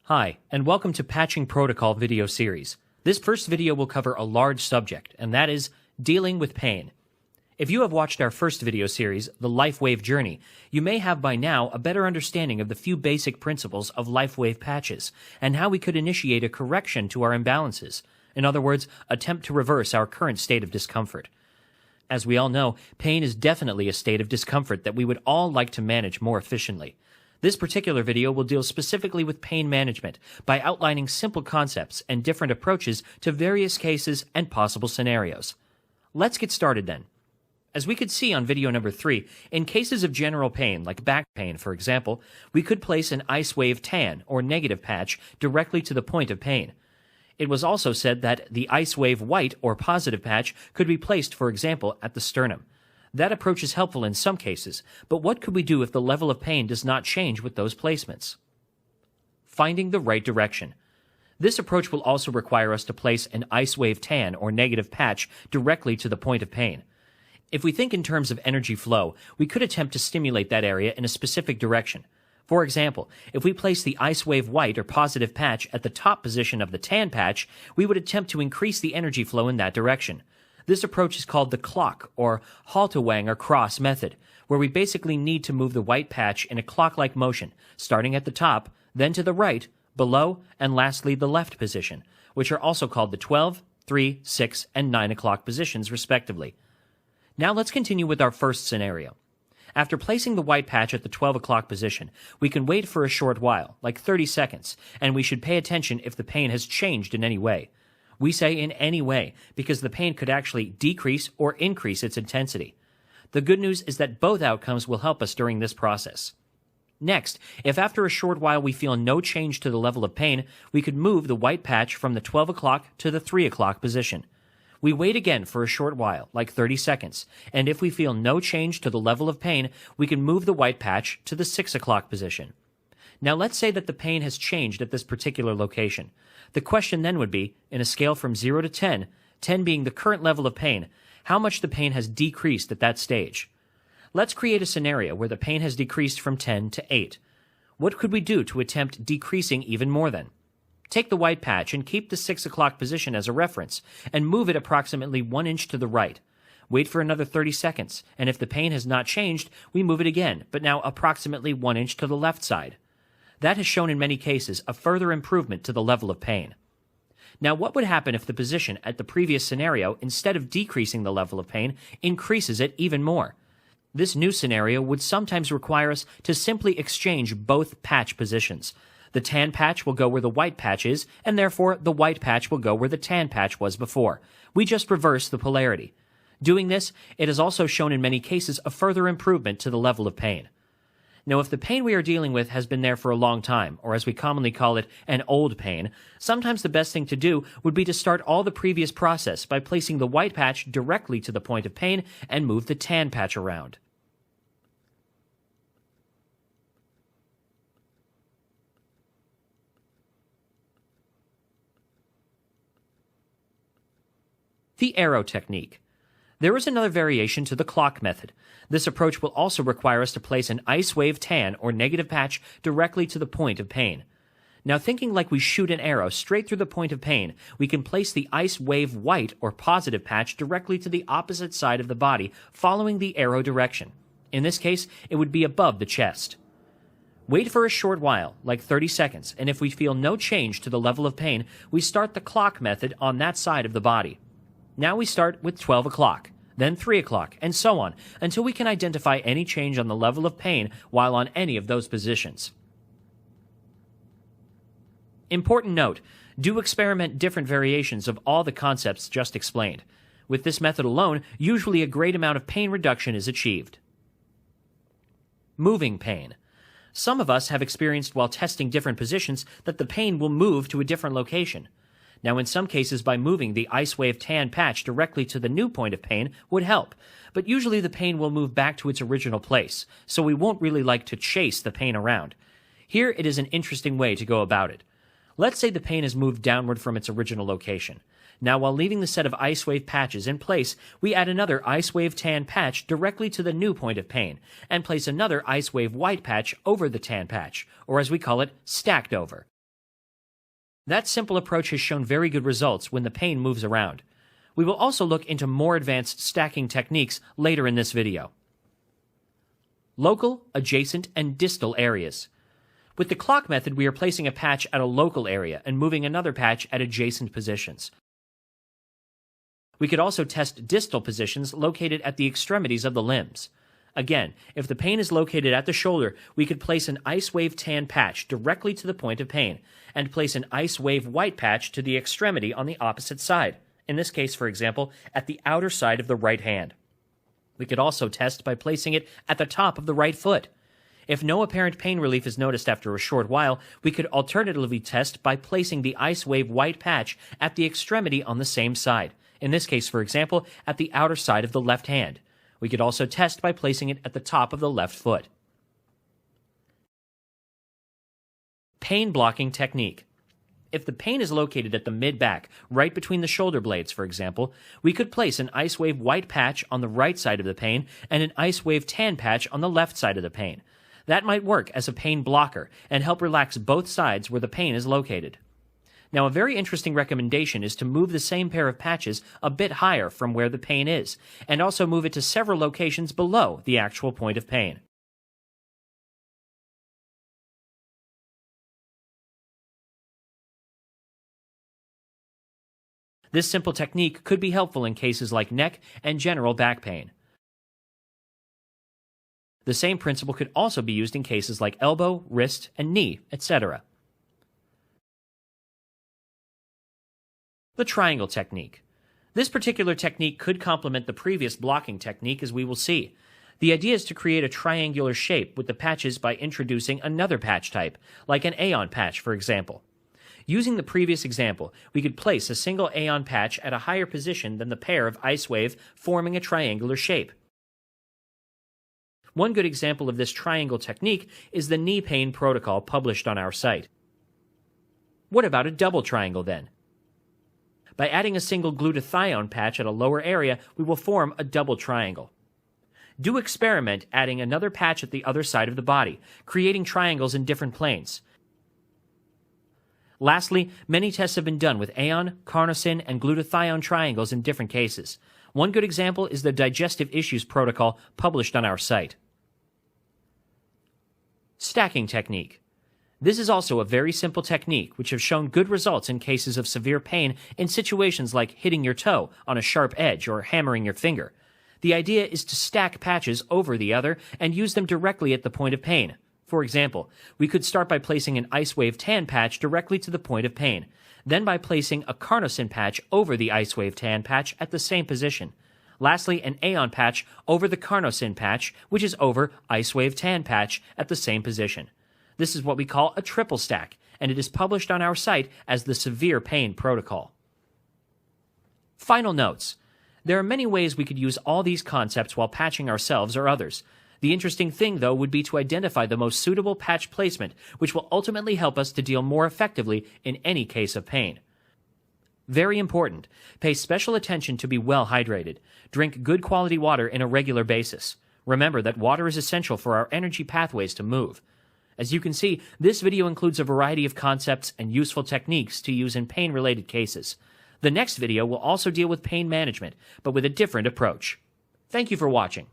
Hi, and welcome to Patching Protocol video series. This first video will cover a large subject, and that is dealing with pain. If you have watched our first video series, the Icewave Journey, you may have by now a better understanding of the few basic principles of Icewave patches, and how we could initiate a correction to our imbalances. In other words, attempt to reverse our current state of discomfort. As we all know, pain is definitely a state of discomfort that we would all like to manage more efficiently. This particular video will deal specifically with pain management by outlining simple concepts and different approaches to various cases and possible scenarios. Let's get started then. As we could see on video number 3, in cases of general pain, like back pain for example, we could place an Icewave tan or negative patch directly to the point of pain. It was also said that the Icewave white or positive patch could be placed, for example, at the sternum. That approach is helpful in some cases, but what could we do if the level of pain does not change with those placements? Finding the right direction. This approach will also require us to place an Icewave tan or negative patch directly to the point of pain. If we think in terms of energy flow, we could attempt to stimulate that area in a specific direction. For example, if we place the Icewave white or positive patch at the top position of the tan patch, we would attempt to increase the energy flow in that direction. This approach is called the clock or Haltewang or cross method, where we basically need to move the white patch in a clock-like motion, starting at the top, then to the right, below, and lastly the left position, which are also called the 12, 3, 6, and 9 o'clock positions respectively. Now let's continue with our first scenario. After placing the white patch at the 12 o'clock position, we can wait for a short while, like 30 seconds, and we should pay attention if the pain has changed in any way. We say in any way, because the pain could actually decrease or increase its intensity. The good news is that both outcomes will help us during this process. Next, if after a short while we feel no change to the level of pain, we could move the white patch from the 12 o'clock to the 3 o'clock position. We wait again for a short while, like 30 seconds, and if we feel no change to the level of pain, we can move the white patch to the 6 o'clock position. Now let's say that the pain has changed at this particular location. The question then would be, in a scale from 0 to 10, 10 being the current level of pain, how much the pain has decreased at that stage. Let's create a scenario where the pain has decreased from 10 to 8. What could we do to attempt decreasing even more then? Take the white patch and keep the 6 o'clock position as a reference, and move it approximately 1 inch to the right. Wait for another 30 seconds, and if the pain has not changed, we move it again, but now approximately 1 inch to the left side. That has shown in many cases a further improvement to the level of pain. Now, what would happen if the position at the previous scenario, instead of decreasing the level of pain, increases it even more? This new scenario would sometimes require us to simply exchange both patch positions. The tan patch will go where the white patch is, and therefore the white patch will go where the tan patch was before. We just reverse the polarity. Doing this, it has also shown in many cases a further improvement to the level of pain. Now, if the pain we are dealing with has been there for a long time, or as we commonly call it, an old pain, sometimes the best thing to do would be to start all the previous process by placing the white patch directly to the point of pain and move the tan patch around. The arrow technique. There is another variation to the clock method. This approach will also require us to place an Icewave tan or negative patch directly to the point of pain. Now, thinking like we shoot an arrow straight through the point of pain, we can place the Icewave white or positive patch directly to the opposite side of the body, following the arrow direction. In this case, it would be above the chest. Wait for a short while, like 30 seconds, and if we feel no change to the level of pain, we start the clock method on that side of the body. Now we start with 12 o'clock, then 3 o'clock, and so on, until we can identify any change on the level of pain while on any of those positions. Important note, do experiment different variations of all the concepts just explained. With this method alone, usually a great amount of pain reduction is achieved. Moving pain. Some of us have experienced while testing different positions that the pain will move to a different location. Now, in some cases, by moving the Icewave tan patch directly to the new point of pain would help, but usually the pain will move back to its original place, so we won't really like to chase the pain around. Here, it is an interesting way to go about it. Let's say the pain has moved downward from its original location. Now, while leaving the set of Icewave patches in place, we add another Icewave tan patch directly to the new point of pain, and place another Icewave white patch over the tan patch, or as we call it, stacked over. That simple approach has shown very good results when the pain moves around. We will also look into more advanced stacking techniques later in this video. Local, adjacent, and distal areas. With the clock method, we are placing a patch at a local area and moving another patch at adjacent positions. We could also test distal positions located at the extremities of the limbs. Again, if the pain is located at the shoulder, we could place an Icewave tan patch directly to the point of pain, and place an Icewave white patch to the extremity on the opposite side, in this case, for example, at the outer side of the right hand. We could also test by placing it at the top of the right foot. If no apparent pain relief is noticed after a short while, we could alternatively test by placing the Icewave white patch at the extremity on the same side, in this case, for example, at the outer side of the left hand. We could also test by placing it at the top of the left foot. Pain blocking technique. If the pain is located at the mid-back, right between the shoulder blades, for example, we could place an Icewave white patch on the right side of the pain and an Icewave tan patch on the left side of the pain. That might work as a pain blocker and help relax both sides where the pain is located. Now, a very interesting recommendation is to move the same pair of patches a bit higher from where the pain is, and also move it to several locations below the actual point of pain. This simple technique could be helpful in cases like neck and general back pain. The same principle could also be used in cases like elbow, wrist, and knee, etc. The triangle technique. This particular technique could complement the previous blocking technique, as we will see. The idea is to create a triangular shape with the patches by introducing another patch type, like an Aeon patch, for example. Using the previous example, we could place a single Aeon patch at a higher position than the pair of Icewave, forming a triangular shape. One good example of this triangle technique is the knee pain protocol published on our site. What about a double triangle then? By adding a single glutathione patch at a lower area, we will form a double triangle. Do experiment adding another patch at the other side of the body, creating triangles in different planes. Lastly, many tests have been done with Aeon, carnosine, and glutathione triangles in different cases. One good example is the digestive issues protocol published on our site. Stacking technique. This is also a very simple technique which has shown good results in cases of severe pain in situations like hitting your toe on a sharp edge or hammering your finger. The idea is to stack patches over the other and use them directly at the point of pain. For example, we could start by placing an Icewave tan patch directly to the point of pain, then by placing a carnosine patch over the Icewave tan patch at the same position. Lastly, an Aeon patch over the carnosine patch, which is over Icewave tan patch at the same position. This is what we call a triple stack, and it is published on our site as the Severe Pain Protocol. Final notes. There are many ways we could use all these concepts while patching ourselves or others. The interesting thing, though, would be to identify the most suitable patch placement, which will ultimately help us to deal more effectively in any case of pain. Very important. Pay special attention to be well hydrated. Drink good quality water in a regular basis. Remember that water is essential for our energy pathways to move. As you can see, this video includes a variety of concepts and useful techniques to use in pain-related cases. The next video will also deal with pain management, but with a different approach. Thank you for watching.